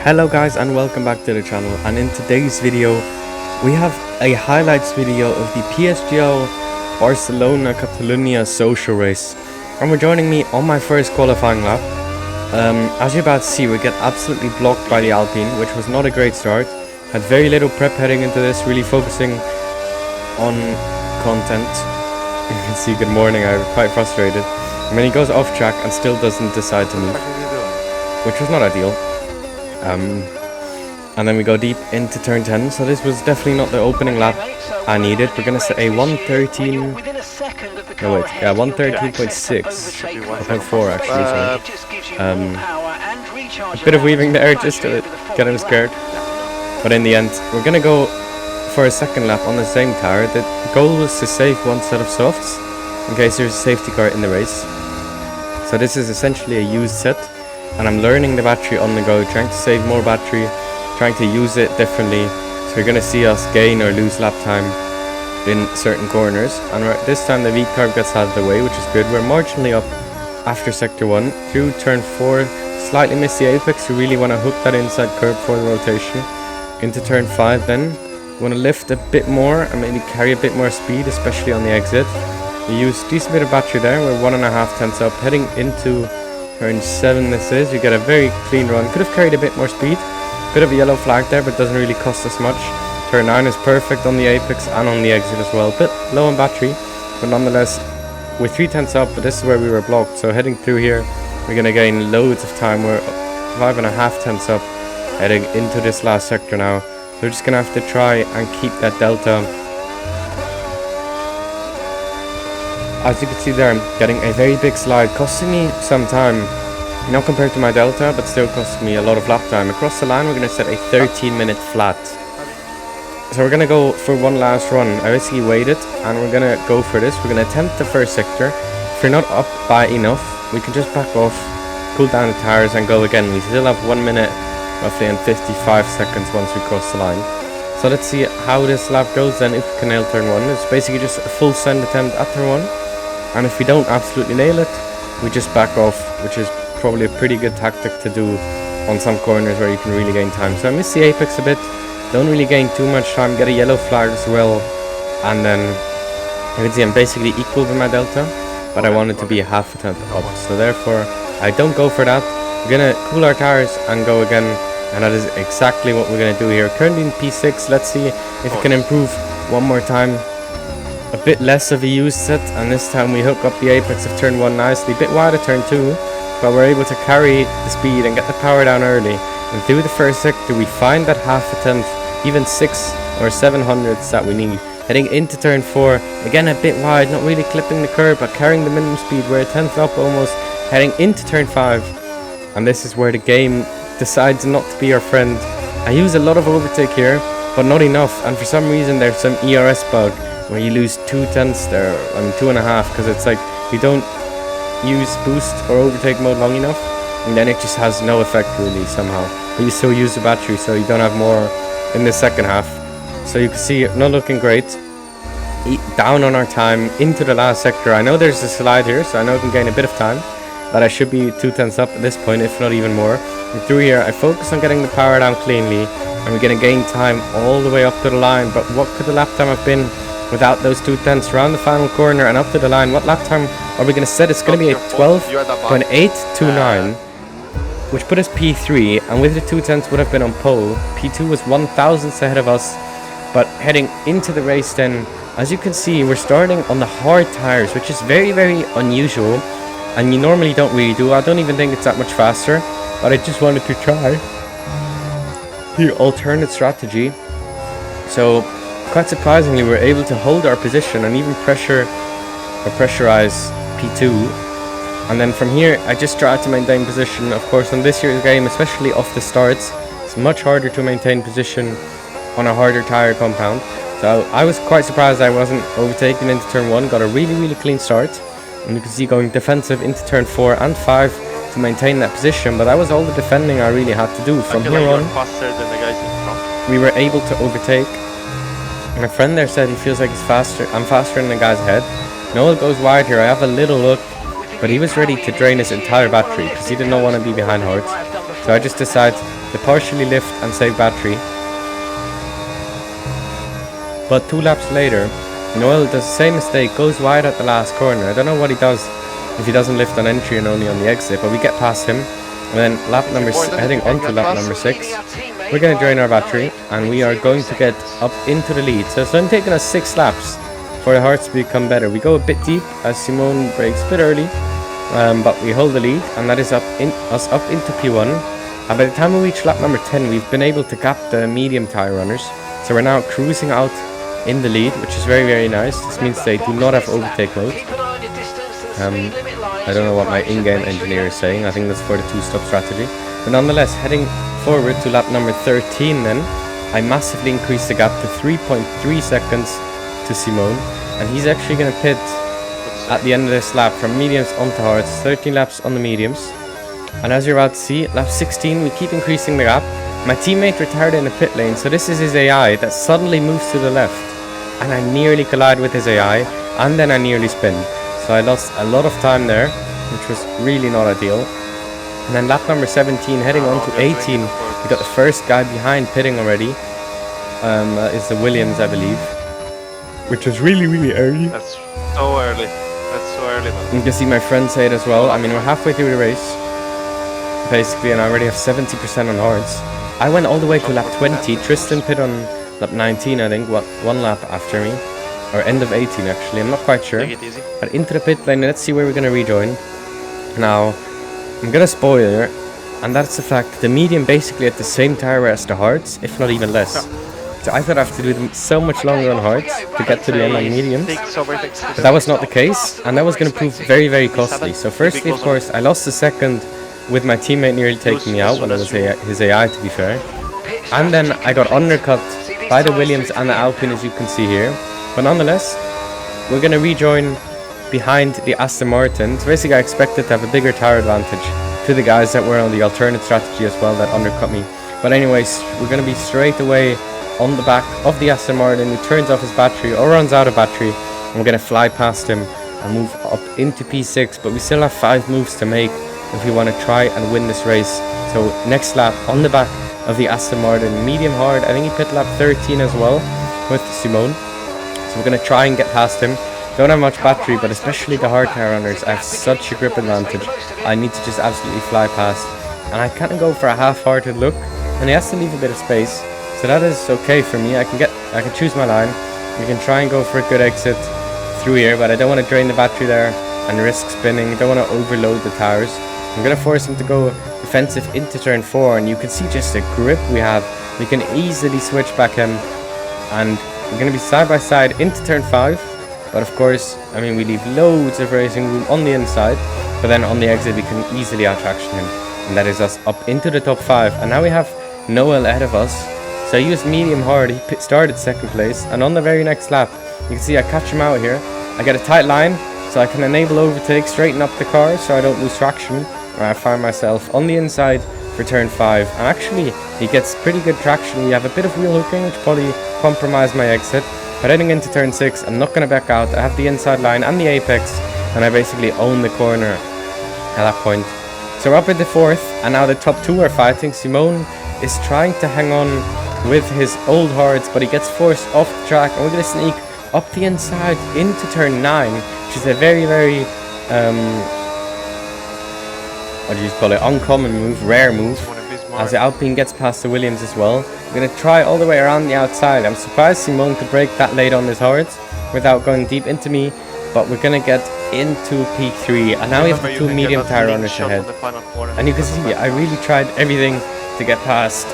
Hello guys and welcome back to the channel, and in today's video we have a highlights video of the PSGL Barcelona Catalunya social race, and we're joining me on my first qualifying lap. As you're about to see, we get absolutely blocked by the Alpine, which was not a great start. Had very little prep heading into this, really focusing on content. You can see, good morning, I'm quite frustrated. And then he goes off track and still doesn't decide to move, which was not ideal. And then we go deep into turn 10, so this was definitely not the opening lap I needed. We're going to set a 113, no wait, yeah, 113.6, 1.4 actually, sorry. A bit of weaving there just to get him scared. But in the end, we're going to go for a second lap on the same tire. The goal was to save one set of softs in case there's a safety car in the race. So this is essentially a used set. And I'm learning the battery on the go, trying to save more battery, trying to use it differently. So you're going to see us gain or lose lap time in certain corners. And this time the V-carb gets out of the way, which is good. We're marginally up after sector 1, through turn 4, slightly miss the apex. We really want to hook that inside curb for the rotation. Into turn 5 then, we want to lift a bit more and maybe carry a bit more speed, especially on the exit. We use a decent bit of battery there, we're 1.5 tenths up, heading into turn 7 this is. You get a very clean run. Could have carried a bit more speed. Bit of a yellow flag there, but doesn't really cost us much. Turn 9 is perfect on the apex and on the exit as well. Bit low on battery, but nonetheless, we're 3 tenths up, but this is where we were blocked. So heading through here, we're going to gain loads of time. We're 5.5 tenths up, heading into this last sector now. So we're just going to have to try and keep that delta. As you can see there, I'm getting a very big slide, costing me some time. Not compared to my delta, but still costing me a lot of lap time. Across the line, we're going to set a 13-minute flat. So we're going to go for one last run. I basically waited, and we're going to go for this. We're going to attempt the first sector. If you're not up by enough, we can just back off, cool down the tires, and go again. We still have 1 minute, roughly, and 55 seconds once we cross the line. So let's see how this lap goes then if we can nail turn 1. It's basically just a full send attempt at turn 1. And if we don't absolutely nail it, we just back off, which is probably a pretty good tactic to do on some corners where you can really gain time. So I miss the apex a bit, don't really gain too much time, get a yellow flag as well, and then you can see I'm basically equal to my delta, but I wanted to be a half a tenth up. So therefore, I don't go for that. We're going to cool our tires and go again, and that is exactly what we're going to do here. Currently in P6, let's see if we can improve one more time. A bit less of a used set, and this time we hook up the apex of turn 1 nicely, a bit wide of turn 2, but we're able to carry the speed and get the power down early. And through the first sector we find that half a tenth, even 6 or 7 hundredths that we need. Heading into turn 4, again a bit wide, not really clipping the curb, but carrying the minimum speed. We're a tenth up almost, heading into turn 5, and this is where the game decides not to be our friend. I use a lot of overtake here, but not enough, and for some reason there's some ERS bug where you lose 2 tenths there, I mean 2.5, because it's like you don't use boost or overtake mode long enough, and then it just has no effect really somehow. But you still use the battery, so you don't have more in the second half. So you can see not looking great. Down on our time into the last sector. I know there's a slide here, so I know I can gain a bit of time, but I should be 2 tenths up at this point, if not even more. And through here, I focus on getting the power down cleanly, and we're going to gain time all the way up to the line. But what could the lap time have been without those 2 tenths around the final corner and up to the line? What lap time are we going to set? It's going to be a 12.829, which put us P3, and with the 2 tenths would have been on pole. P2 was 1 thousandths ahead of us, but heading into the race then, as you can see, we're starting on the hard tires, which is very, very unusual, and you normally don't really do. I don't even think it's that much faster, but I just wanted to try the alternate strategy. So quite surprisingly, we're able to hold our position and even pressurize P2. And then from here, I just tried to maintain position. Of course, on this year's game, especially off the starts, it's much harder to maintain position on a harder tire compound. So I was quite surprised I wasn't overtaken into turn 1. Got a really, really clean start. And you can see going defensive into turn 4 and 5 to maintain that position. But that was all the defending I really had to do. From here on, we were able to overtake. My friend there said he feels like I'm faster than the guys ahead. Noel goes wide here. I have a little look, but he was ready to drain his entire battery because he did not want to be behind Hards. So I just decide to partially lift and save battery. But 2 laps later, Noel does the same mistake, goes wide at the last corner. I don't know what he does if he doesn't lift on entry and only on the exit, but we get past him. And then heading onto lap number 6, we're going to drain our battery and we are going to get up into the lead. So it's only taking us 6 laps for the hearts to become better. We go a bit deep as Simone brakes a bit early, but we hold the lead, and that is us up into P1. And by the time we reach lap number 10, we've been able to gap the medium tire runners. So we're now cruising out in the lead, which is very, very nice. This means they do not have overtake mode. I don't know what my in-game engineer is saying. I think that's for the 2-stop strategy. But nonetheless, heading forward to lap number 13 then, I massively increased the gap to 3.3 seconds to Simone. And he's actually going to pit at the end of this lap from mediums onto hards. 13 laps on the mediums. And as you're about to see, lap 16, we keep increasing the gap. My teammate retired in the pit lane, so this is his AI that suddenly moves to the left. And I nearly collide with his AI, and then I nearly spin. So I lost a lot of time there, which was really not ideal. And then lap number 17, heading on to 18, we got the first guy behind pitting already. Is the Williams, I believe. Which was really, really early. That's so early. That's so early, man. You can see my friend say it as well. I mean, we're halfway through the race, basically, and I already have 70% on hards. I went all the way to lap 20. Tristan pit on lap 19, I think, one lap after me. Or end of 18, actually, I'm not quite sure. Take it easy. But into the pit lane, let's see where we're going to rejoin. Now, I'm going to spoiler, and that's the fact the medium basically had the same tire wear as the hards, if not even less. So I thought I have to do them so much longer on hards to get to the end on mediums. But that was not the case, and that was going to prove very, very costly. So firstly, of course, I lost the second with my teammate nearly taking me out when it was his AI, to be fair. And then I got undercut by the Williams and the Alpine, as you can see here. But nonetheless, we're going to rejoin behind the Aston Martin. So basically I expected to have a bigger tire advantage to the guys that were on the alternate strategy as well that undercut me. But anyways, we're going to be straight away on the back of the Aston Martin, who turns off his battery or runs out of battery. And we're going to fly past him and move up into P6. But we still have 5 moves to make if we want to try and win this race. So next lap on the back of the Aston Martin, medium hard. I think he pit lap 13 as well with Simone. So we're going to try and get past him. Don't have much battery, but especially the hard tire runners, I have such a grip advantage. I need to just absolutely fly past. And I kind of go for a half-hearted look, and he has to leave a bit of space. So that is okay for me. I can choose my line. We can try and go for a good exit through here, but I don't want to drain the battery there and risk spinning. I don't want to overload the tires. I'm going to force him to go defensive into turn 4, and you can see just the grip we have. We can easily switch back in, and we're going to be side by side into turn 5. But of course, I mean, we leave loads of racing room on the inside, but then on the exit we can easily out-traction him. And that is us up into the top 5. And now we have Noel ahead of us. So I used medium hard, he started second place, and on the very next lap, you can see I catch him out here. I get a tight line, so I can enable overtake, straighten up the car so I don't lose traction. And I find myself on the inside for turn 5. And actually, he gets pretty good traction. We have a bit of wheel hooking, which probably compromised my exit. But heading into turn 6, I'm not going to back out. I have the inside line and the apex, and I basically own the corner at that point. So we're up at the 4th, and now the top 2 are fighting. Simone is trying to hang on with his old hards, but he gets forced off the track, and we're going to sneak up the inside into turn 9, which is a very, very, what do you call it, uncommon move, rare move, as the Alpine gets past the Williams as well. We're going to try all the way around the outside. I'm surprised Simone could break that late on his hards without going deep into me, but we're going to get into P3, and now we have the 2 medium tire runners ahead. And you can see I really tried everything to get past,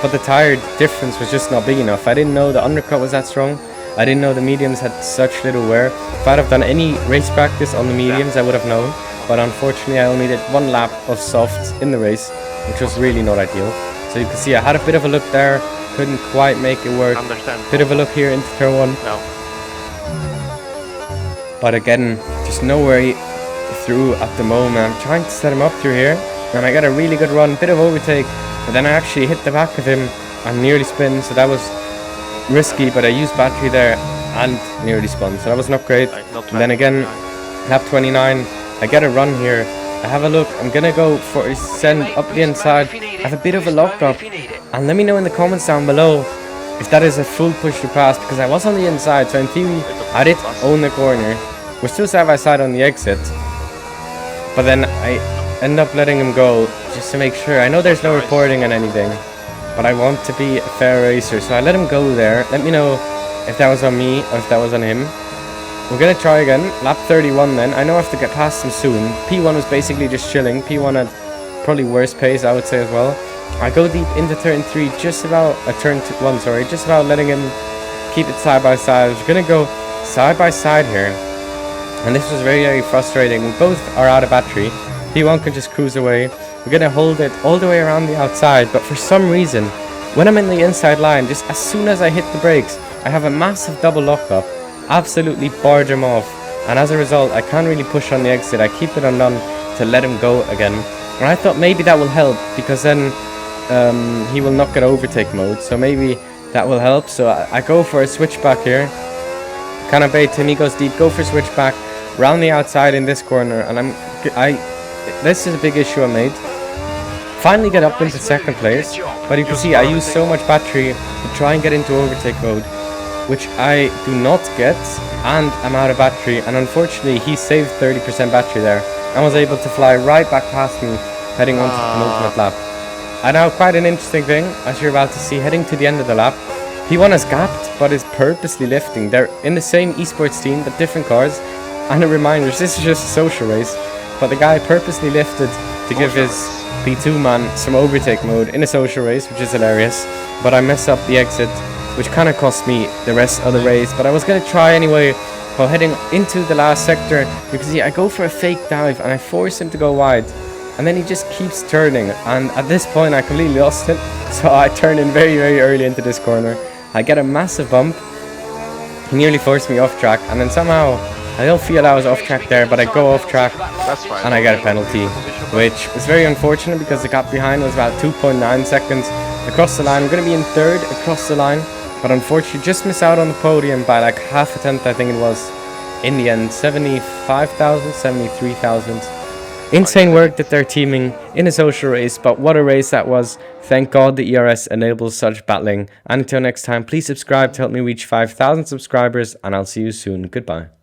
but the tire difference was just not big enough. I didn't know the undercut was that strong. I didn't know the mediums had such little wear. If I'd have done any race practice on the mediums, I would have known, but unfortunately I only did 1 lap of softs in the race, which was really not ideal. So you can see I had a bit of a look there, couldn't quite make it work. Bit of a look here into turn 1. No. But again, just no way through at the moment. I'm trying to set him up through here, and I got a really good run, bit of overtake, but then I actually hit the back of him and nearly spin, so that was risky, but I used battery there and nearly spun, so that was not great. And then again, lap 29, I get a run here I have a look. I'm gonna go for a send up the inside. I have a bit of a lock up. And let me know in the comments down below if that is a full push to pass, because I was on the inside, so in theory I did own the corner. We're still side by side on the exit, but then I end up letting him go just to make sure. I know there's no reporting on anything, but I want to be a fair racer, so I let him go there. Let me know if that was on me or if that was on him. We're gonna try again, lap 31 then. I know I have to get past him soon. P1 was basically just chilling. P1 had probably worse pace, I would say, as well. I go deep into turn 3, just about just about letting him keep it side by side. We're gonna go side by side here, and this was very, very frustrating. We both are out of battery. P1 can just cruise away. We're gonna hold it all the way around the outside, but for some reason, when I'm in the inside line, just as soon as I hit the brakes, I have a massive double lockup, absolutely barge him off, and as a result, I can't really push on the exit. I keep it undone to let him go again, and I thought maybe that will help, because then he will not get overtake mode, so maybe that will help. So I go for a switchback here, kind of bait him. He goes deep, go for switchback round the outside in this corner, and this is a big issue I made. Finally get up into second place, but you can see I use so much battery to try and get into overtake mode, which I do not get, and I'm out of battery, and unfortunately he saved 30% battery there and was able to fly right back past me, heading on to the penultimate lap. And now quite an interesting thing, as you're about to see, heading to the end of the lap, P1 is gapped, but is purposely lifting. They're in the same esports team, but different cars. And a reminder, this is just a social race, but the guy purposely lifted to give his P2 man some overtake mode in a social race, which is hilarious. But I mess up the exit, which kind of cost me the rest of the race, but I was going to try anyway. While heading into the last sector, you can see I go for a fake dive, and I force him to go wide. And then he just keeps turning, and at this point I completely lost it, so I turn in very, very early into this corner. I get a massive bump. He nearly forced me off track, and then somehow I don't feel I was off track there, but I go off track and I get a penalty, which was very unfortunate because the gap behind was about 2.9 seconds across the line. I'm going to be in third across the line, but unfortunately just miss out on the podium by like half a tenth, I think it was, in the end. 75,000, 73,000. Insane work that they're teaming in a social race, but what a race that was. Thank God the ERS enables such battling. And until next time, please subscribe to help me reach 5,000 subscribers, and I'll see you soon. Goodbye.